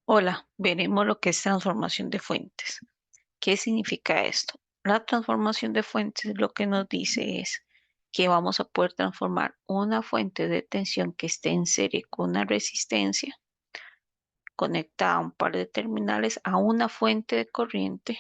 Hola, veremos lo que es transformación de fuentes. ¿Qué significa esto? La transformación de fuentes lo que nos dice es que vamos a poder transformar una fuente de tensión que esté en serie con una resistencia conectada a un par de terminales a una fuente de corriente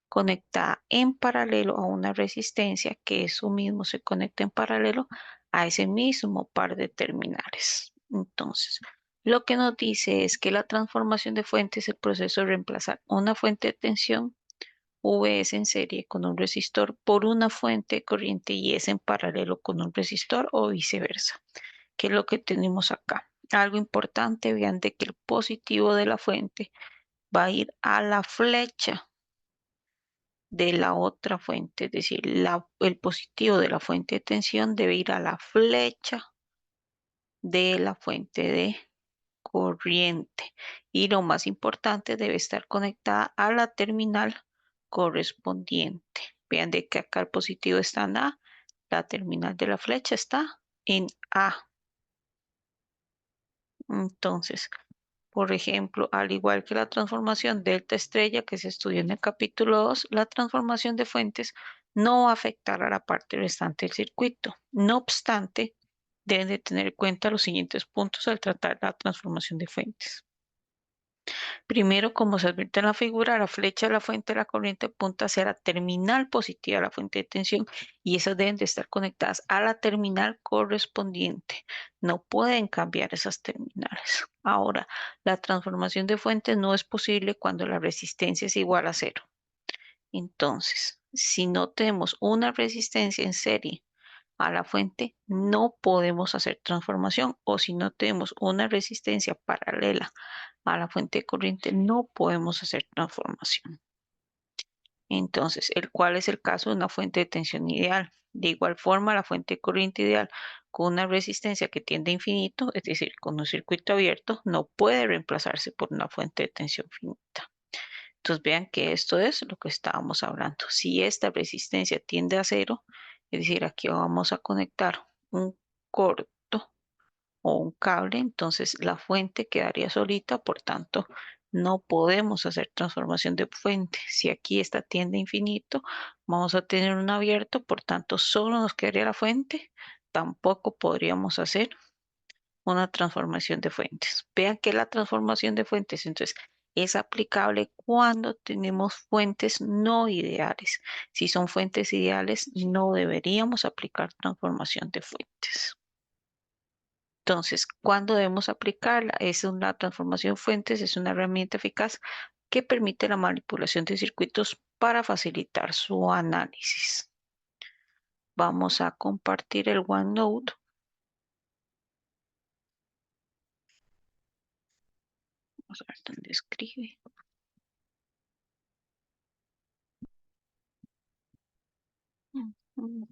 conectada en paralelo a una resistencia que eso mismo se conecta en paralelo a ese mismo par de terminales. Entonces, lo que nos dice es que la transformación de fuente es el proceso de reemplazar una fuente de tensión VS en serie con un resistor por una fuente de corriente IS en paralelo con un resistor o viceversa. ¿Qué es lo que tenemos acá? Algo importante, vean de que el positivo de la fuente va a ir a la flecha de la otra fuente, es decir, el positivo de la fuente de tensión debe ir a la flecha de la fuente de corriente y lo más importante debe estar conectada a la terminal correspondiente. Vean de que acá el positivo está en A, la terminal de la flecha está en A. Entonces, por ejemplo, al igual que la transformación delta estrella que se estudió en el capítulo 2, la transformación de fuentes no va a afectar a la parte restante del circuito. No obstante, deben de tener en cuenta los siguientes puntos al tratar la transformación de fuentes. Primero, como se advierte en la figura, la flecha de la fuente de la corriente apunta hacia la terminal positiva de la fuente de tensión y esas deben de estar conectadas a la terminal correspondiente. No pueden cambiar esas terminales. Ahora, la transformación de fuente no es posible cuando la resistencia es igual a cero. Entonces, si no tenemos una resistencia en serie a la fuente, no podemos hacer transformación o si no tenemos una resistencia paralela a la fuente de corriente, no podemos hacer transformación. Entonces, ¿cuál es el caso de una fuente de tensión ideal? De igual forma, la fuente de corriente ideal con una resistencia que tiende a infinito, es decir, con un circuito abierto, no puede reemplazarse por una fuente de tensión finita. Entonces, vean que esto es lo que estábamos hablando. Si esta resistencia tiende a cero, es decir, aquí vamos a conectar un corto o un cable, entonces la fuente quedaría solita, por tanto, no podemos hacer transformación de fuente. Si aquí esta tiende a infinito, vamos a tener un abierto, por tanto, solo nos quedaría la fuente, tampoco podríamos hacer una transformación de fuentes. Vean que la transformación de fuentes, entonces, es aplicable cuando tenemos fuentes no ideales. Si son fuentes ideales, no deberíamos aplicar transformación de fuentes. Entonces, ¿cuándo debemos aplicarla? Es una transformación de fuentes, es una herramienta eficaz que permite la manipulación de circuitos para facilitar su análisis. Vamos a compartir el OneNote. Vamos a ver dónde escribe. Ujú.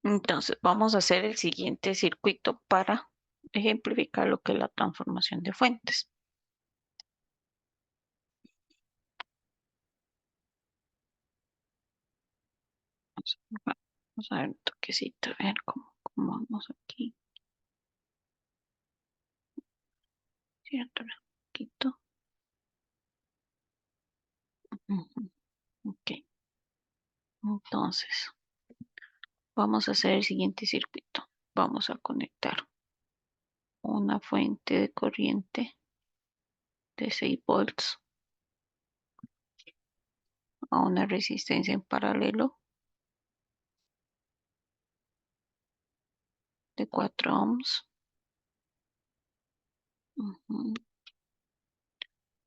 Entonces, vamos a hacer el siguiente circuito para ejemplificar lo que es la transformación de fuentes. Vamos a ver un toquecito, a ver cómo vamos aquí. Cierto, un poquito. Ujú. Ok, entonces, vamos a hacer el siguiente circuito. Vamos a conectar una fuente de corriente de 6 volts a una resistencia en paralelo de 4 ohms. Ujú.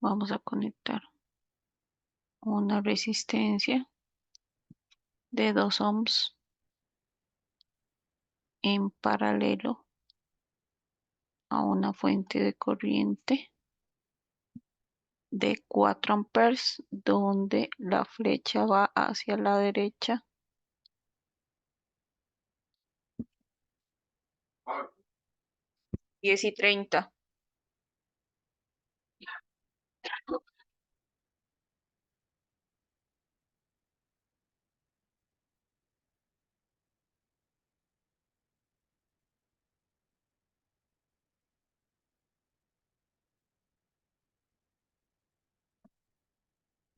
Vamos a conectar una resistencia de 2 ohms en paralelo a una fuente de corriente de 4 amperes, donde la flecha va hacia la derecha. Diez y 30.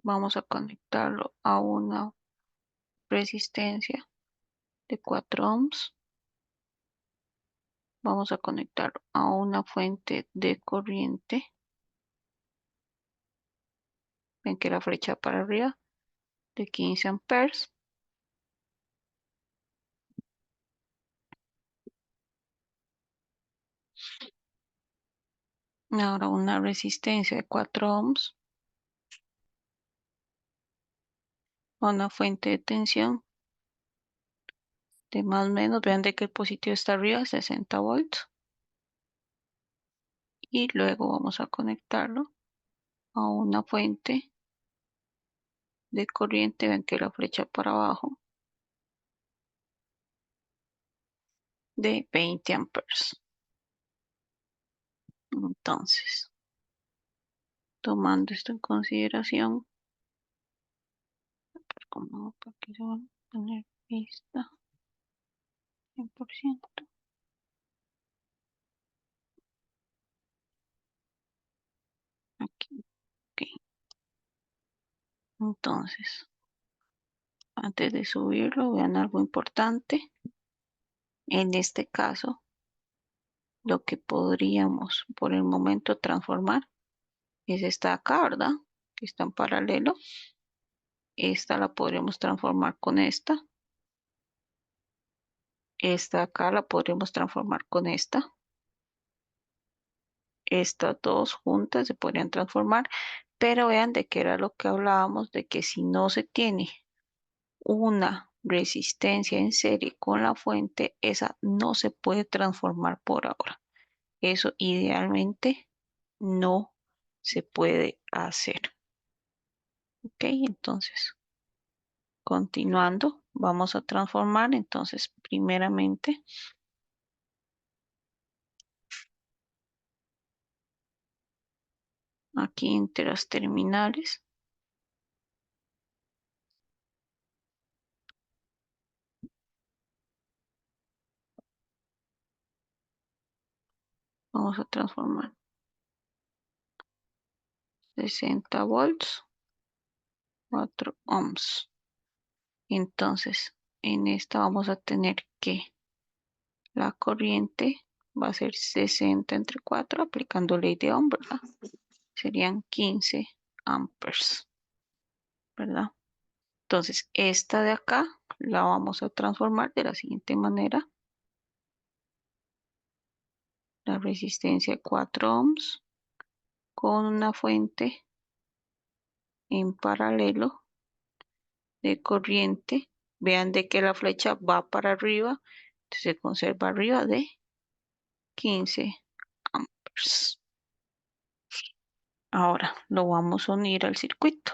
Vamos a conectarlo a una resistencia de 4 ohms. Vamos a conectarlo a una fuente de corriente. Ven que la flecha para arriba de 15 amperes. Ahora una resistencia de 4 ohms a una fuente de tensión de más o menos, vean de que el positivo está arriba, 60 volts. Y luego vamos a conectarlo a una fuente de corriente, ven que la flecha para abajo, de 20 amperes. Entonces, tomando esto en consideración, como aquí se va a poner vista 100%. Aquí, ok. Entonces, antes de subirlo, vean algo importante. En este caso, lo que podríamos por el momento transformar es esta de acá, ¿verdad? Que está en paralelo. Esta la podríamos transformar con esta. Esta de acá la podríamos transformar con esta. Estas dos juntas se podrían transformar, pero vean de qué era lo que hablábamos, de que si no se tiene una resistencia en serie con la fuente, esa no se puede transformar por ahora. Eso idealmente no se puede hacer. Ok, entonces, continuando, vamos a transformar. Entonces, primeramente, aquí entre las terminales, vamos a transformar 60 volts, 4 ohms. Entonces, en esta vamos a tener que la corriente va a ser 60 entre 4, aplicando ley de Ohm, ¿verdad? Serían 15 amperes, ¿verdad? Entonces, esta de acá la vamos a transformar de la siguiente manera. La resistencia 4 ohms con una fuente en paralelo de corriente. Vean de que la flecha va para arriba, entonces se conserva arriba de 15 amperes. Ahora lo vamos a unir al circuito.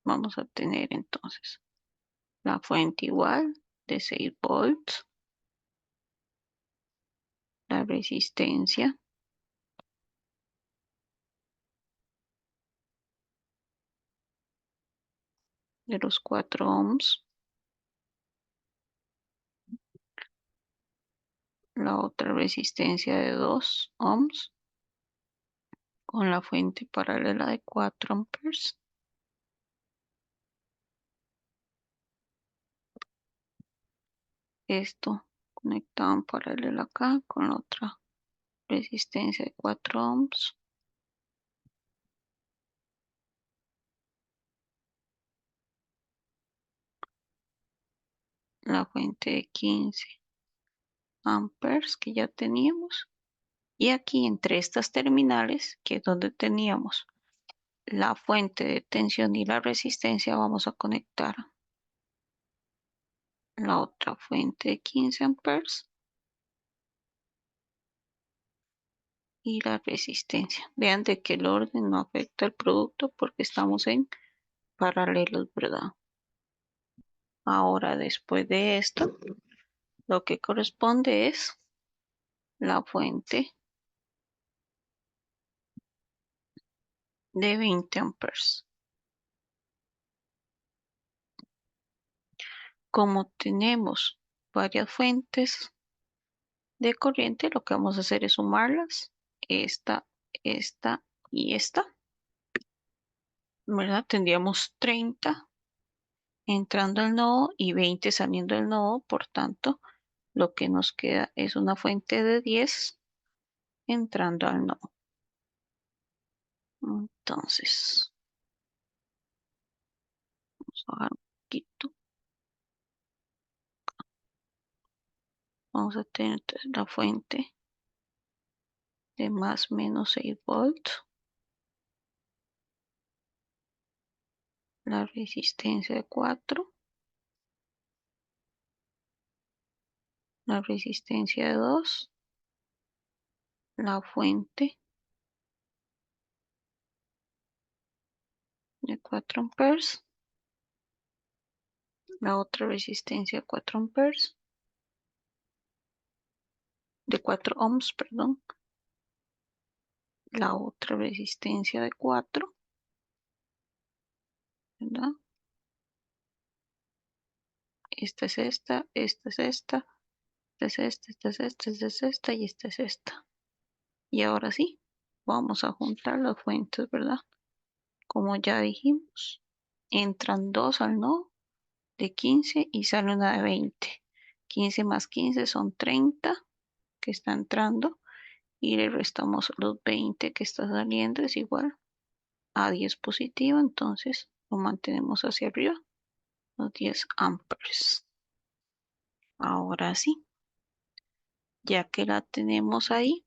Vamos a tener entonces la fuente igual de 6 volts, la resistencia de los 4 ohms, la otra resistencia de 2 ohms con la fuente paralela de 4 amperes. Esto conectado en paralelo acá con la otra resistencia de 4 ohms, la fuente de 15 amperes que ya teníamos. Y aquí entre estas terminales, que es donde teníamos la fuente de tensión y la resistencia, vamos a conectar la otra fuente de 15 amperes y la resistencia. Vean de que el orden no afecta el producto porque estamos en paralelos, ¿verdad? Ahora, después de esto, lo que corresponde es la fuente de 20 amperes. Como tenemos varias fuentes de corriente, lo que vamos a hacer es sumarlas, esta, esta y esta, ¿verdad? Tendríamos 30 entrando al nodo y 20 saliendo del nodo, por tanto, lo que nos queda es una fuente de 10 entrando al nodo. Entonces, vamos a bajar un poquito. Vamos a tener entonces la fuente de más menos 6 volts, la resistencia de 4, la resistencia de 2, la fuente de 4 amperes, la otra resistencia de 4 amperes, de 4 ohms, perdón, la otra resistencia de 4, ¿verdad? Esta es esta, esta es esta, esta es esta, esta es esta, esta es esta y esta es esta. Y ahora sí, vamos a juntar las fuentes, ¿verdad? Como ya dijimos, entran dos al nodo de 15 y sale una de 20. 15 más 15 son 30 que está entrando y le restamos los 20 que está saliendo, es igual a 10 positivo, entonces lo mantenemos hacia arriba, los 10 amperes. Ahora sí, ya que la tenemos ahí,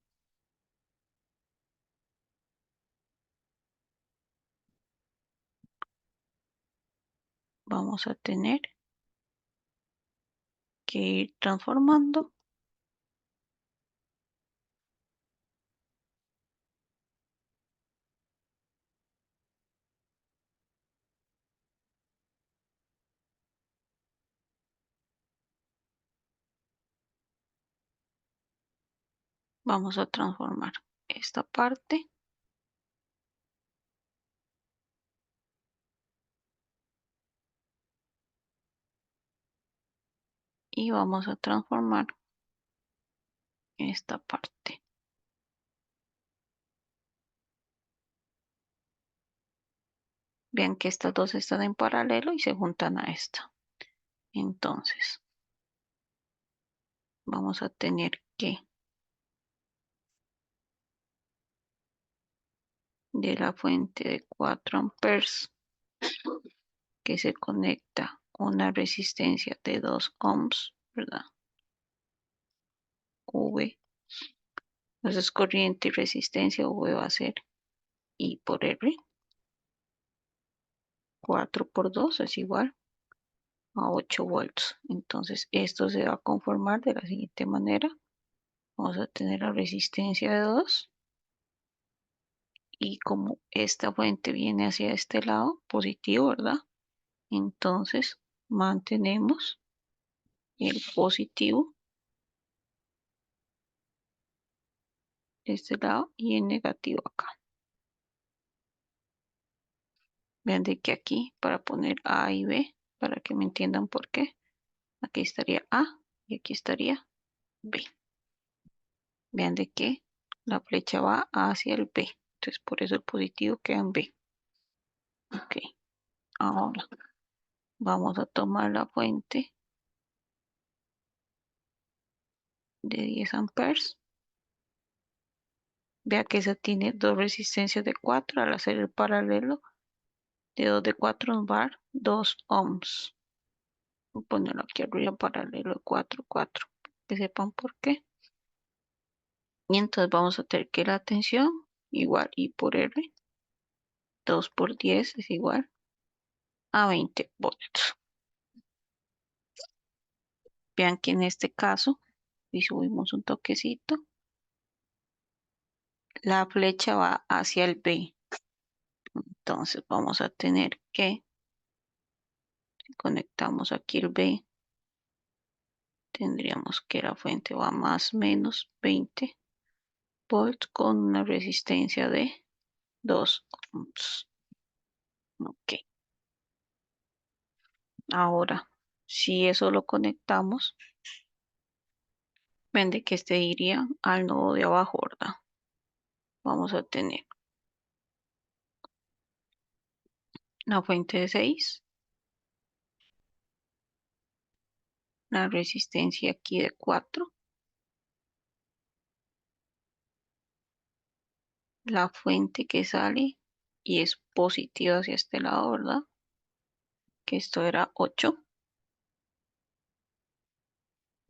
vamos a tener que ir transformando. Vamos a transformar esta parte y vamos a transformar esta parte. Vean que estas dos están en paralelo y se juntan a esta. Entonces, vamos a tener que de la fuente de 4 amperes que se conecta una resistencia de 2 ohms, ¿verdad? V. Entonces, corriente y resistencia V va a ser I por R. 4 por 2 es igual a 8 volts. Entonces, esto se va a conformar de la siguiente manera. Vamos a tener la resistencia de 2 y como esta fuente viene hacia este lado, positivo, ¿verdad? Entonces, mantenemos el positivo de este lado y el negativo acá. Vean de que aquí, para poner A y B, para que me entiendan por qué, aquí estaría A y aquí estaría B. Vean de que la flecha va hacia el B. Entonces, por eso el positivo queda en B. Ok, ahora vamos a tomar la fuente de 10 amperes Vea que esa tiene dos resistencias de 4 al hacer el paralelo de 2 de 4 nos va a dar 2 ohms. Voy a ponerlo aquí arriba paralelo de 4 4 que sepan por qué. Y entonces vamos a tener que la tensión igual I por R, 2 por 10 es igual a 20 volts. Vean que en este caso, si subimos un toquecito, la flecha va hacia el B. Entonces vamos a tener que, si conectamos aquí el B, tendríamos que la fuente va más menos 20 volts con una resistencia de 2 ohms. Ok. Ahora, si eso lo conectamos, ven de que este iría al nodo de abajo, ¿verdad? Vamos a tener la fuente de 6, la resistencia aquí de 4, la fuente que sale y es positiva hacia este lado, ¿verdad? Que esto era 8.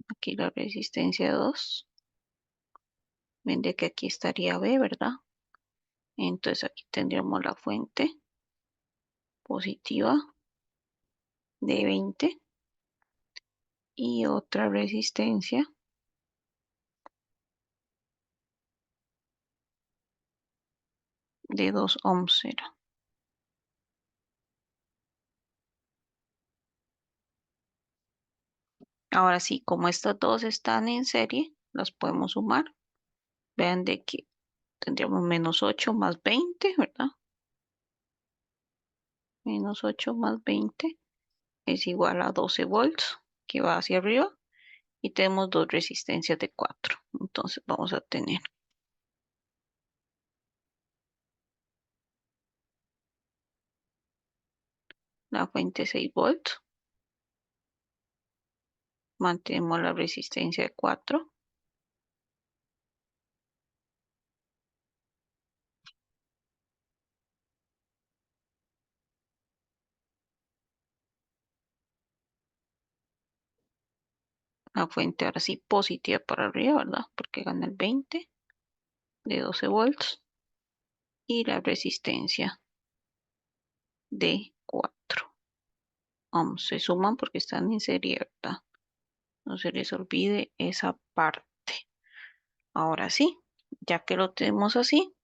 Aquí la resistencia de 2. Ven de que aquí estaría B, ¿verdad? Entonces aquí tendríamos la fuente positiva de 20 y otra resistencia de 2 ohms era. Ahora sí, como estas dos están en serie, las podemos sumar. Vean de que tendríamos menos 8 más 20, ¿verdad? Menos 8 más 20 es igual a 12 volts, que va hacia arriba. Y tenemos dos resistencias de 4. Entonces vamos a tener la fuente 6 volts. Mantenemos la resistencia de 4. La fuente ahora sí positiva para arriba, ¿verdad? Porque gana el 20 de 12 volts. Y la resistencia de 4 ohms. Se suman porque están en serie, ¿verdad? No se les olvide esa parte. Ahora sí, ya que lo tenemos así,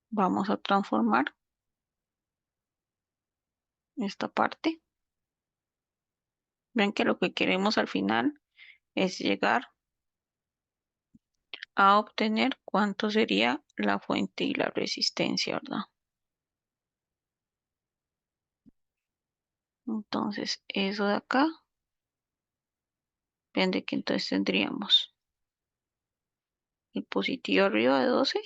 vamos a transformar esta parte. Ven que lo que queremos al final es llegar a obtener cuánto sería la fuente y la resistencia, ¿verdad? Entonces, eso de acá, ven de que entonces tendríamos el positivo arriba de 12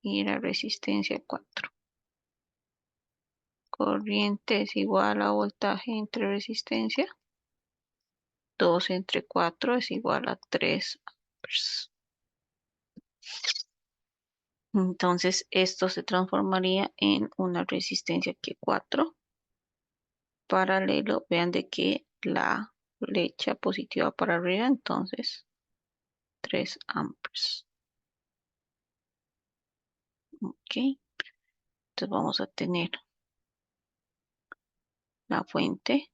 y la resistencia 4. Corriente es igual a voltaje entre resistencia. 2 entre 4 es igual a 3 amperes. Entonces, esto se transformaría en una resistencia que 4 paralelo. Vean de que la flecha positiva para arriba, entonces 3 amperes. Ok, entonces vamos a tener la fuente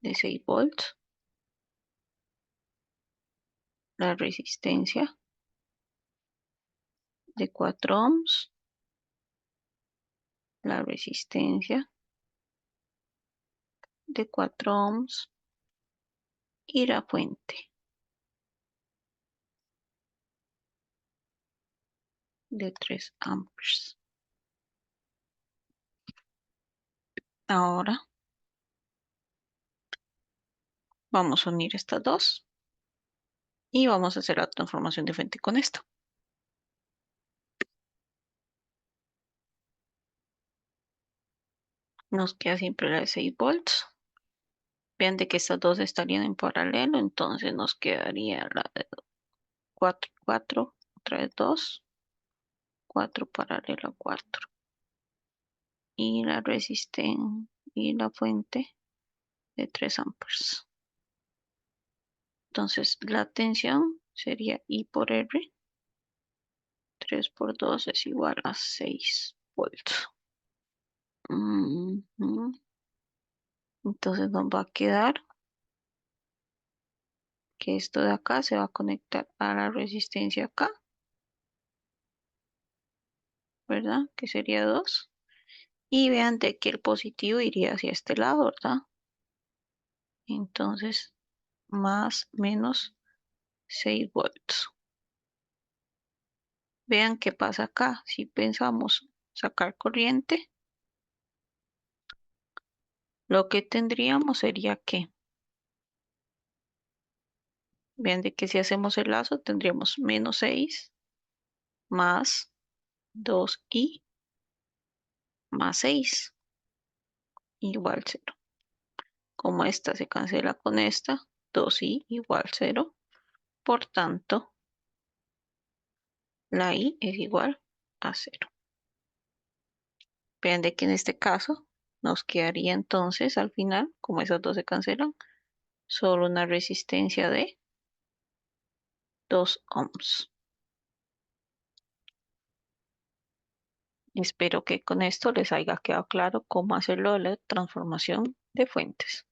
de 6 volts, la resistencia de 4 ohms, la resistencia de 4 ohms y la fuente de 3 amperes. Ahora vamos a unir estas dos y vamos a hacer la transformación de fuente con esto. Nos queda siempre la de 6 volts. Vean de que estas dos estarían en paralelo, entonces nos quedaría la de 4 4 otra vez 2 4 paralelo a 4. Y la resistencia y la fuente de 3 amperes. Entonces la tensión sería I por R. 3 por 2 es igual a 6 volts. Ujú. Entonces nos va a quedar que esto de acá se va a conectar a la resistencia acá, ¿verdad? Que sería 2. Y vean de que el positivo iría hacia este lado, ¿verdad? Entonces, más menos 6 volts. Vean qué pasa acá. Si pensamos sacar corriente, lo que tendríamos sería que, vean de que si hacemos el lazo, tendríamos menos 6 más 2i más 6 igual 0. Como esta se cancela con esta, 2i igual 0. Por tanto, la i es igual a 0. Vean de que en este caso nos quedaría entonces al final, como esas dos se cancelan, solo una resistencia de 2 ohms. Espero que con esto les haya quedado claro cómo hacerlo de la transformación de fuentes.